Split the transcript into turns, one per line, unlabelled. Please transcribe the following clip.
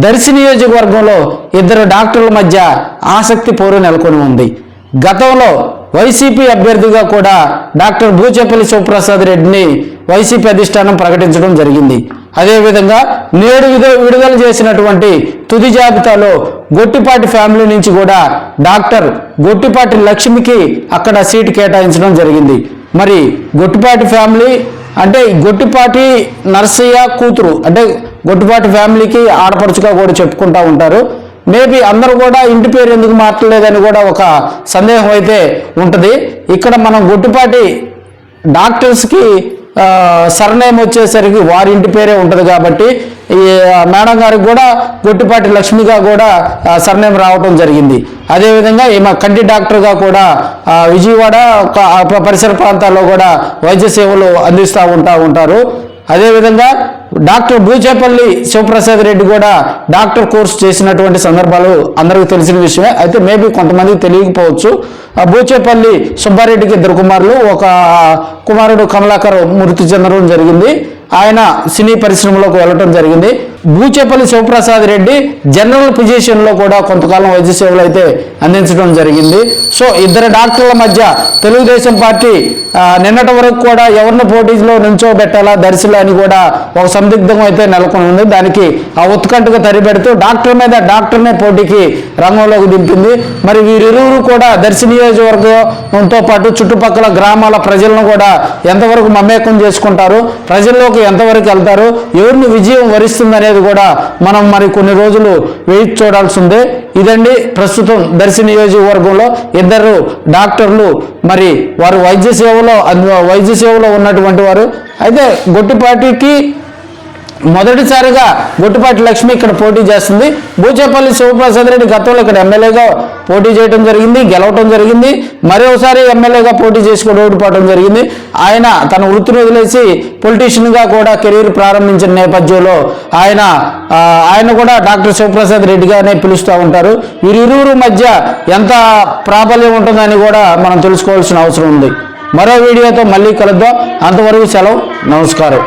దర్శి నియోజకవర్గంలో ఇద్దరు డాక్టర్ల మధ్య ఆసక్తి పోరు నెలకొని ఉంది. గతంలో వైసీపీ అభ్యర్థిగా కూడా డాక్టర్ బూచేపల్లి శివప్రసాద్ రెడ్డిని వైసీపీ అధిష్టానం ప్రకటించడం జరిగింది. అదేవిధంగా నేడు విడుదల చేసినటువంటి తుది జాబితాలో గొట్టిపాటి ఫ్యామిలీ నుంచి కూడా డాక్టర్ గొట్టిపాటి లక్ష్మికి అక్కడ సీటు కేటాయించడం జరిగింది. మరి గొట్టిపాటి ఫ్యామిలీ అంటే గొట్టిపాటి నర్సయ్య కూతురు, అంటే గొట్టిపాటి ఫ్యామిలీకి ఆడపడుచుగా కూడా చెప్పుకుంటూ ఉంటారు. మేబీ అందరూ కూడా ఇంటి పేరు ఎందుకు మార్చలేదని కూడా ఒక సందేహం అయితే ఉంటుంది. ఇక్కడ మనం గొట్టిపాటి డాక్టర్స్కి సర్నేమ్ వచ్చేసరికి వారి ఇంటి పేరే ఉంటుంది కాబట్టి ఈ మేడం గారికి కూడా గొట్టిపాటి లక్ష్మిగా కూడా సర్నేమ్ రావటం జరిగింది. అదేవిధంగా ఈమె కంటి డాక్టర్గా కూడా విజయవాడ పరిసర ప్రాంతాల్లో కూడా వైద్య సేవలు అందిస్తూ ఉంటారు. అదేవిధంగా డాక్టర్ బూచేపల్లి శివప్రసాద్ రెడ్డి కూడా డాక్టర్ కోర్సు చేసినటువంటి సందర్భాలు అందరికీ తెలిసిన విషయమే. అయితే మేబీ కొంతమందికి తెలియకపోవచ్చు. బూచేపల్లి సుబ్బారెడ్డికి ఇద్దరు కుమారులు, ఒక కుమారుడు కమలాకర్ మృతి చెందడం జరిగింది. ఆయన సినీ పరిశ్రమలోకి వెళ్ళటం జరిగింది. బూచేపల్లి శివప్రసాద్ రెడ్డి జనరల్ ఫిజిషియన్లో కూడా కొంతకాలం వైద్య సేవలు అయితే అందించడం జరిగింది. సో ఇద్దరు డాక్టర్ల మధ్య తెలుగుదేశం పార్టీ నిన్నటి వరకు కూడా ఎవరిని పోటీలో నుంచోబెట్టాలా దర్శిలో అని కూడా ఒక సందిగ్ధం అయితే నెలకొని ఉంది. దానికి ఆ ఉత్కంఠగా తరిపెడుతూ డాక్టర్ మీద డాక్టర్నే పోటీకి రంగంలోకి దింపింది. మరి వీరిరువురు కూడా దర్శి నియోజకవర్గంతో పాటు చుట్టుపక్కల గ్రామాల ప్రజలను కూడా ఎంతవరకు మమేకం చేసుకుంటారు, ప్రజల్లోకి ఎంతవరకు వెళ్తారు, ఎవరిని విజయం వరిస్తుందనేది కూడా మనం మరి కొన్ని రోజులు వేచి చూడాల్సిందే. ఇదండి ప్రస్తుతం దర్శి నియోజకవర్గంలో ఇద్దరు డాక్టర్లు, మరి వారు వైద్య సేవలో ఉన్నటువంటి వారు. అయితే గొట్టిపాటికి మొదటిసారిగా గొట్టిపాటి లక్ష్మి ఇక్కడ పోటీ చేస్తుంది. బూచేపల్లి శివప్రసాద్ రెడ్డి గతంలో ఇక్కడ ఎమ్మెల్యేగా పోటీ చేయడం జరిగింది, గెలవటం జరిగింది. మరోసారి ఎమ్మెల్యేగా పోటీ చేసుకుని ఓడిపోవడం జరిగింది. ఆయన తన వృత్తిని వదిలేసి పొలిటీషియన్గా కూడా కెరీర్ ప్రారంభించిన నేపథ్యంలో ఆయన కూడా డాక్టర్ శివప్రసాద్ రెడ్డిగానే పిలుస్తూ ఉంటారు. వీరిరువురు మధ్య ఎంత ప్రాబల్యం ఉంటుందని కూడా మనం తెలుసుకోవాల్సిన అవసరం ఉంది. మరో వీడియోతో మళ్ళీ కలుద్దాం. అంతవరకు సెలవు, నమస్కారం.